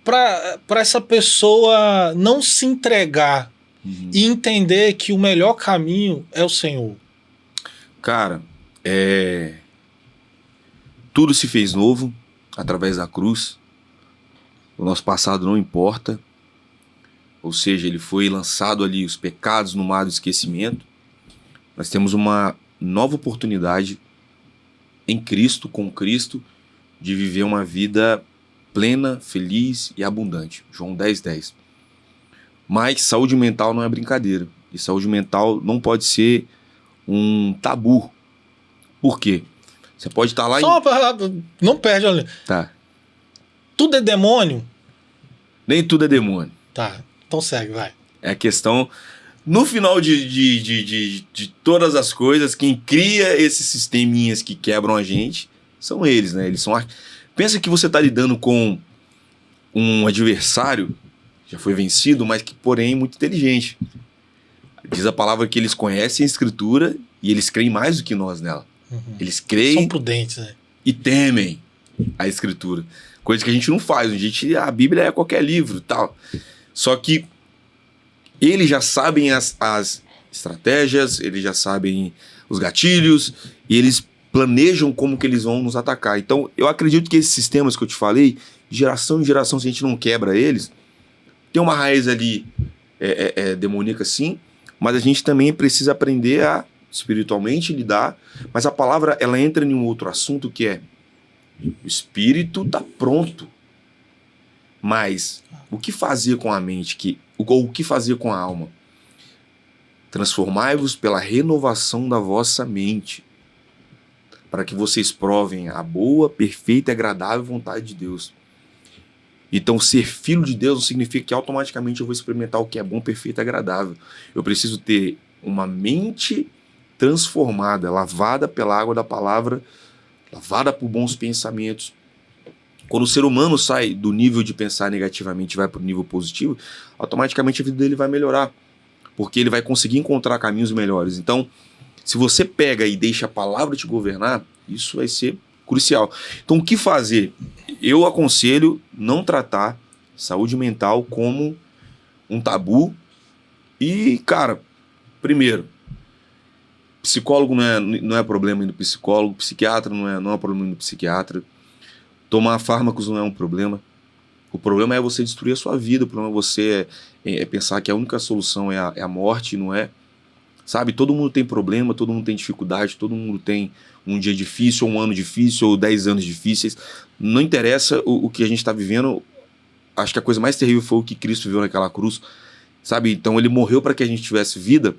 para essa pessoa não se entregar e entender que o melhor caminho é o Senhor? Cara, tudo se fez novo através da cruz. O nosso passado não importa. Ou seja, ele foi lançado ali, os pecados no mar do esquecimento. Nós temos uma nova oportunidade em Cristo, com Cristo, de viver uma vida plena, feliz e abundante. João 10:10. Mas saúde mental não é brincadeira. E saúde mental não pode ser um tabu. Por quê? Você pode estar lá Não perde, olha. Tá. Tudo é demônio? Nem tudo é demônio. Tá, então segue, vai. É a questão... No final de todas as coisas, quem cria esses sisteminhas que quebram a gente são eles, né? Eles são... Pensa que você está lidando com um adversário, já foi vencido, mas que, porém, é muito inteligente. Diz a palavra que eles conhecem a Escritura e eles creem mais do que nós nela. Uhum. Eles creem... São prudentes, né? E temem a Escritura. Coisa que a gente não faz. A Bíblia é qualquer livro e tal. Só que eles já sabem as estratégias, eles já sabem os gatilhos e eles planejam como que eles vão nos atacar. Então, eu acredito que esses sistemas que eu te falei, de geração em geração, se a gente não quebra eles, tem uma raiz ali demoníaca sim, mas a gente também precisa aprender a espiritualmente lidar. Mas a palavra, ela entra em um outro assunto que é: o espírito está pronto, mas o que fazer com a mente? O que fazer com a alma? Transformai-vos pela renovação da vossa mente, para que vocês provem a boa, perfeita e agradável vontade de Deus. Então, ser filho de Deus não significa que automaticamente eu vou experimentar o que é bom, perfeito e agradável. Eu preciso ter uma mente transformada, lavada pela água da palavra, lavada por bons pensamentos. Quando o ser humano sai do nível de pensar negativamente e vai para o nível positivo, automaticamente a vida dele vai melhorar, porque ele vai conseguir encontrar caminhos melhores. Então, se você pega e deixa a palavra te governar, isso vai ser crucial. Então, o que fazer? Eu aconselho não tratar saúde mental como um tabu. E, cara, primeiro, psicólogo não é problema ir no psicólogo, psiquiatra não é problema ir no psiquiatra, tomar fármacos não é um problema. O problema é você destruir a sua vida, o problema é você pensar que a única solução é a morte, não é? Sabe, todo mundo tem problema, todo mundo tem dificuldade, todo mundo tem um dia difícil, ou um ano difícil, ou 10 anos difíceis. Não interessa o que a gente está vivendo. Acho que a coisa mais terrível foi o que Cristo viveu naquela cruz, sabe? Então ele morreu para que a gente tivesse vida.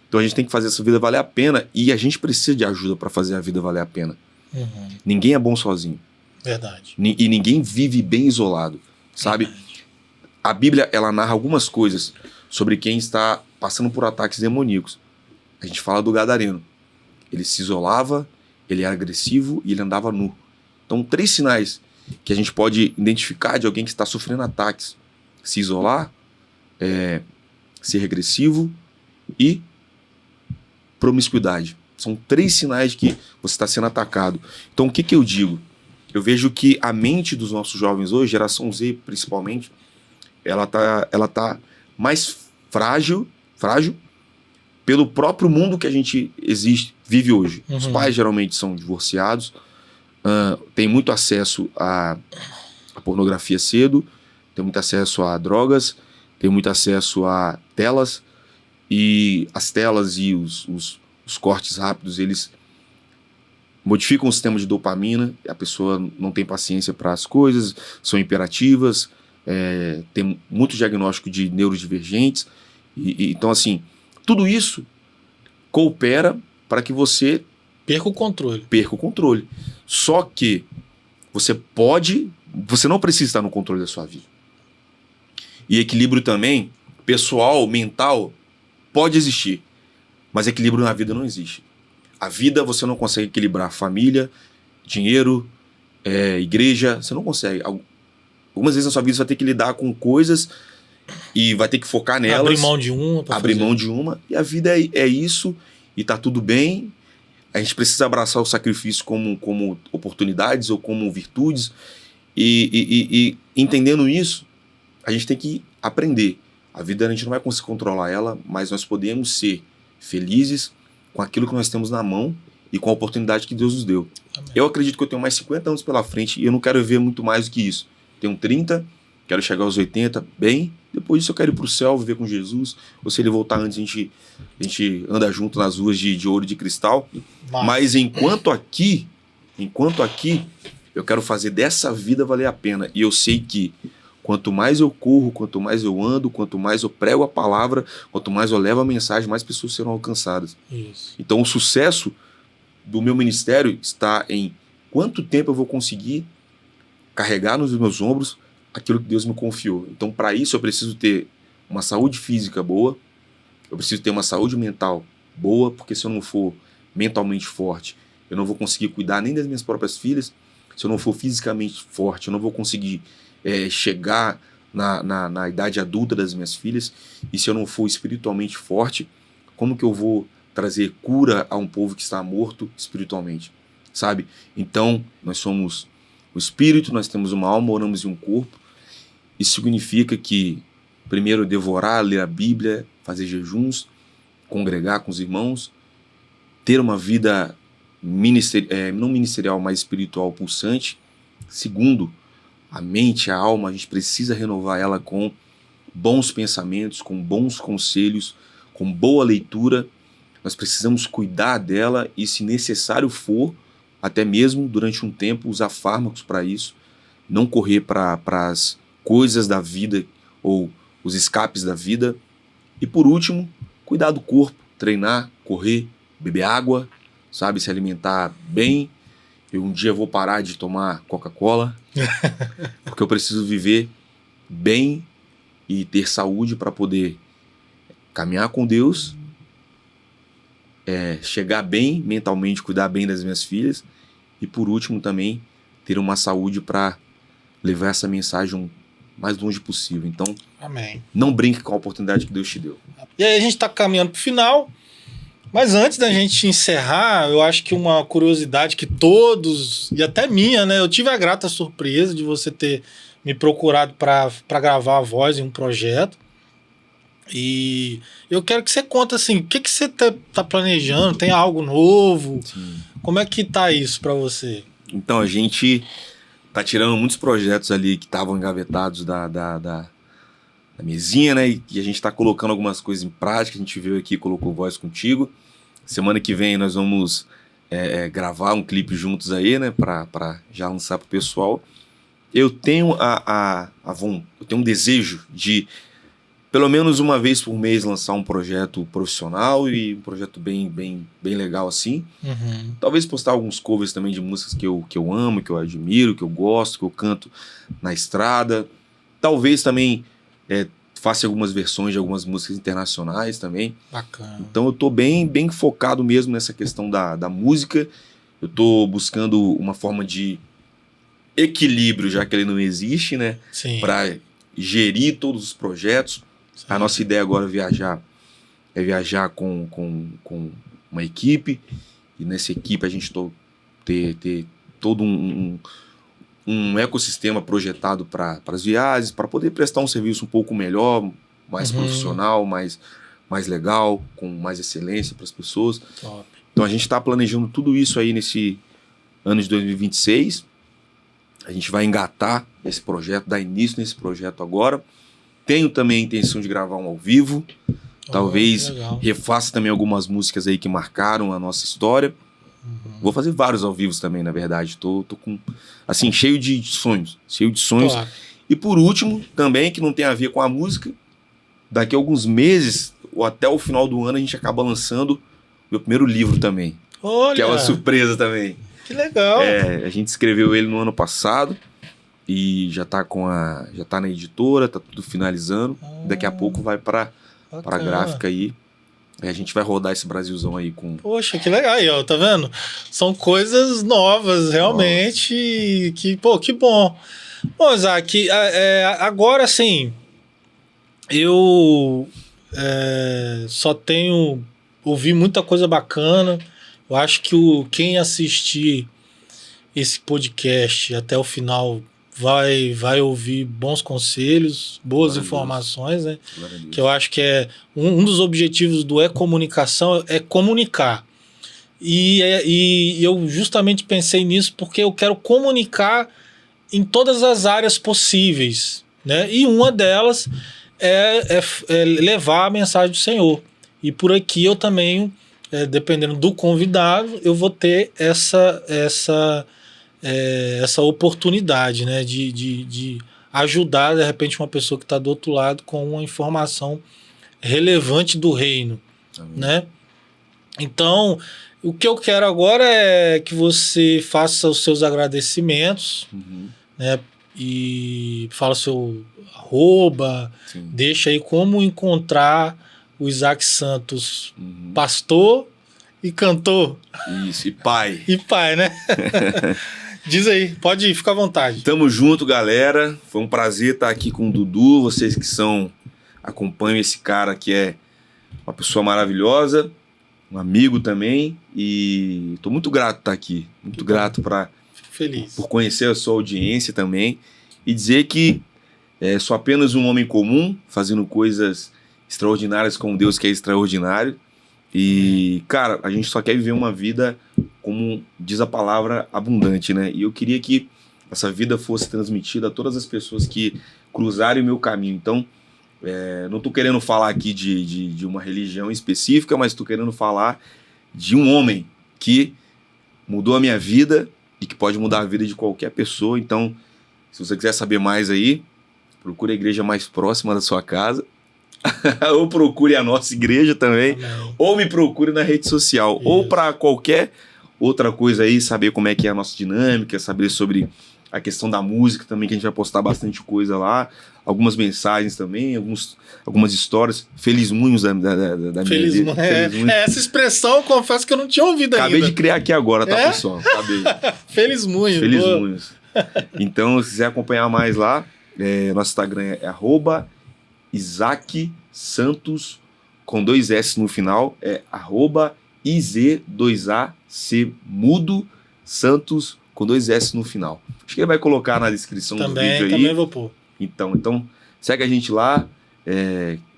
Então a gente tem que fazer essa vida valer a pena, e a gente precisa de ajuda para fazer a vida valer a pena. Uhum. Ninguém é bom sozinho. Verdade. E ninguém vive bem isolado, sabe? Verdade. A Bíblia, ela narra algumas coisas sobre quem está passando por ataques demoníacos. A gente fala do gadareno. Ele se isolava, ele era agressivo e ele andava nu. Então, 3 sinais que a gente pode identificar de alguém que está sofrendo ataques: se isolar, ser agressivo e promiscuidade. São 3 sinais de que você está sendo atacado. Então, o que eu digo? Eu vejo que a mente dos nossos jovens hoje, geração Z principalmente, ela tá mais frágil pelo próprio mundo que a gente vive hoje. Os pais geralmente são divorciados, tem muito acesso à pornografia cedo, tem muito acesso a drogas, tem muito acesso a telas, e as telas e os cortes rápidos, eles modificam o sistema de dopamina, a pessoa não tem paciência para as coisas, são imperativas, tem muito diagnóstico de neurodivergentes, então assim, tudo isso coopera para que você perca o controle. Só que você não precisa estar no controle da sua vida. E equilíbrio também, pessoal, mental, pode existir, mas equilíbrio na vida não existe. A vida você não consegue equilibrar família, dinheiro, igreja, você não consegue. Algumas vezes na sua vida você vai ter que lidar com coisas e vai ter que focar nelas. Abrir mão de uma. Abrir mão de uma. E a vida é isso, e tá tudo bem. A gente precisa abraçar o sacrifício como oportunidades ou como virtudes. E entendendo isso, a gente tem que aprender. A vida a gente não vai conseguir controlar ela, mas nós podemos ser felizes com aquilo que nós temos na mão e com a oportunidade que Deus nos deu. Amém. Eu acredito que eu tenho mais 50 anos pela frente e eu não quero ver muito mais do que isso. Tenho 30, quero chegar aos 80, bem. Depois disso eu quero ir para o céu, viver com Jesus. Ou se ele voltar antes, a gente anda junto nas ruas de ouro e de cristal. Mas enquanto aqui, eu quero fazer dessa vida valer a pena. E eu sei que quanto mais eu corro, quanto mais eu ando, quanto mais eu prego a palavra, quanto mais eu levo a mensagem, mais pessoas serão alcançadas. Isso. Então o sucesso do meu ministério está em quanto tempo eu vou conseguir carregar nos meus ombros aquilo que Deus me confiou. Então, para isso, eu preciso ter uma saúde física boa, eu preciso ter uma saúde mental boa, porque se eu não for mentalmente forte, eu não vou conseguir cuidar nem das minhas próprias filhas. Se eu não for fisicamente forte, eu não vou conseguir chegar na idade adulta das minhas filhas. E se eu não for espiritualmente forte, como que eu vou trazer cura a um povo que está morto espiritualmente? Sabe? Então, nós somos o espírito, nós temos uma alma, oramos em um corpo. Isso significa que, primeiro, devorar, ler a Bíblia, fazer jejuns, congregar com os irmãos, ter uma vida não ministerial, mas espiritual pulsante. Segundo, a mente, a alma, a gente precisa renovar ela com bons pensamentos, com bons conselhos, com boa leitura. Nós precisamos cuidar dela e, se necessário for, até mesmo durante um tempo, usar fármacos para isso, não correr para as coisas da vida ou os escapes da vida. E por último, cuidar do corpo, treinar, correr, beber água, sabe, se alimentar bem, Eu um dia vou parar de tomar Coca-Cola, porque eu preciso viver bem e ter saúde para poder caminhar com Deus, chegar bem mentalmente, cuidar bem das minhas filhas e, por último, também ter uma saúde para levar essa mensagem o mais longe possível. Então, Amém. Não brinque com a oportunidade que Deus te deu. E aí a gente está caminhando para o final, mas antes da gente encerrar, eu acho que uma curiosidade que todos, e até minha, né? Eu tive a grata surpresa de você ter me procurado para gravar a voz em um projeto. E eu quero que você conte assim, o que você tá planejando? Tem algo novo? Sim. Como é que tá isso para você? Então, a gente tá tirando muitos projetos ali que estavam engavetados da mesinha, né? E a gente tá colocando algumas coisas em prática. A gente veio aqui e colocou Voz Contigo. Semana que vem nós vamos gravar um clipe juntos aí, né? Pra já lançar pro pessoal. Eu tenho eu tenho um desejo de, pelo menos uma vez por mês, lançar um projeto profissional e um projeto bem legal assim. Uhum. Talvez postar alguns covers também de músicas que eu amo, que eu admiro, que eu gosto, que eu canto na estrada. Talvez também faça algumas versões de algumas músicas internacionais também. Bacana. Então eu tô bem focado mesmo nessa questão da música. Eu tô buscando uma forma de equilíbrio, já que ele não existe, né? Sim. Para gerir todos os projetos. Sim. A nossa ideia agora é viajar com uma equipe, e nessa equipe a gente ter todo um ecossistema projetado para as viagens, para poder prestar um serviço um pouco melhor, mais profissional, mais legal, com mais excelência para as pessoas. Top. Então a gente está planejando tudo isso aí nesse ano de 2026. A gente vai engatar esse projeto, dar início nesse projeto agora. Tenho também a intenção de gravar um ao vivo. Talvez refaça também algumas músicas aí que marcaram a nossa história. Vou fazer vários ao vivo também, na verdade. Tô com, assim, cheio de sonhos. Top. E por último, também, que não tem a ver com a música, daqui a alguns meses, ou até o final do ano, a gente acaba lançando meu primeiro livro também. Olha! Que é uma surpresa também. Que legal! A gente escreveu ele no ano passado. E já tá na editora, tá tudo finalizando. Daqui a pouco vai pra gráfica aí. E a gente vai rodar esse Brasilzão aí com... Poxa, que legal aí, ó, tá vendo? São coisas novas, realmente. Que bom. Bom, Isaac, agora sim, eu só tenho ouvi muita coisa bacana. Eu acho que quem assistir esse podcast até o final vai ouvir bons conselhos, boas informações, né? Que eu acho que é um dos objetivos do E-Comunicação é comunicar. E eu justamente pensei nisso porque eu quero comunicar em todas as áreas possíveis, né? E uma delas é levar a mensagem do Senhor. E por aqui eu também, dependendo do convidado, eu vou ter essa oportunidade, né, de ajudar, de repente, uma pessoa que está do outro lado com uma informação relevante do reino. Amém. Né? Então, o que eu quero agora é que você faça os seus agradecimentos, né, e fala o seu @, deixa aí como encontrar o Isaac Santos, pastor e cantor. Isso, e pai. E pai, né? Diz aí, pode ir, fica à vontade. Tamo junto, galera. Foi um prazer estar aqui com o Dudu. Vocês que acompanham esse cara que é uma pessoa maravilhosa, um amigo também. E tô muito grato de estar aqui. Muito grato por conhecer a sua audiência também. E dizer que sou apenas um homem comum, fazendo coisas extraordinárias com Deus que é extraordinário. E, cara, a gente só quer viver uma vida, como diz a palavra, abundante, né? E eu queria que essa vida fosse transmitida a todas as pessoas que cruzarem o meu caminho. Então, não tô querendo falar aqui de uma religião específica, mas tô querendo falar de um homem que mudou a minha vida e que pode mudar a vida de qualquer pessoa. Então, se você quiser saber mais aí, procure a igreja mais próxima da sua casa. Ou procure a nossa igreja também. Amém. Ou me procure na rede social. Isso. Ou para qualquer Outra coisa aí, saber como é que é a nossa dinâmica, saber sobre a questão da música também, que a gente vai postar bastante coisa lá. Algumas mensagens também, algumas histórias. Feliz da minha Feliz vida. essa expressão eu confesso que eu não tinha ouvido ainda. Acabei de criar aqui agora, tá, pessoal? Acabei. Feliz Munhos. Feliz Munhos. Então, se quiser acompanhar mais lá, nosso Instagram é @Isaac Santos, com 2 S no final, IZ2AC mudo Santos, com 2 S no final. Acho que ele vai colocar na descrição do vídeo aí. Também vou pôr. Então, segue a gente lá,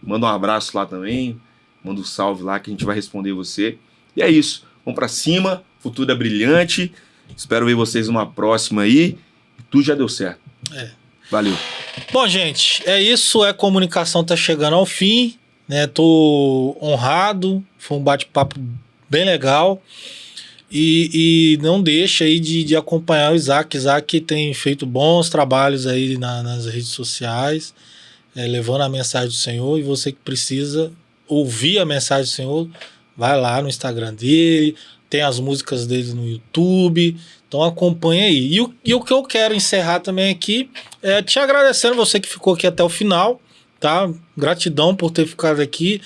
manda um abraço lá também, manda um salve lá que a gente vai responder você. E é isso, vamos pra cima, futuro é brilhante, espero ver vocês numa próxima aí, tudo já deu certo. Valeu. Bom, gente, é isso, a comunicação tá chegando ao fim, né? Tô honrado, foi um bate-papo bem legal. E não deixa aí de acompanhar o Isaac. Isaac tem feito bons trabalhos aí nas redes sociais, levando a mensagem do Senhor. E você que precisa ouvir a mensagem do Senhor, vai lá no Instagram dele, tem as músicas dele no YouTube. Então acompanha aí. E o que eu quero encerrar também aqui é te agradecendo, você que ficou aqui até o final, tá? Gratidão por ter ficado aqui.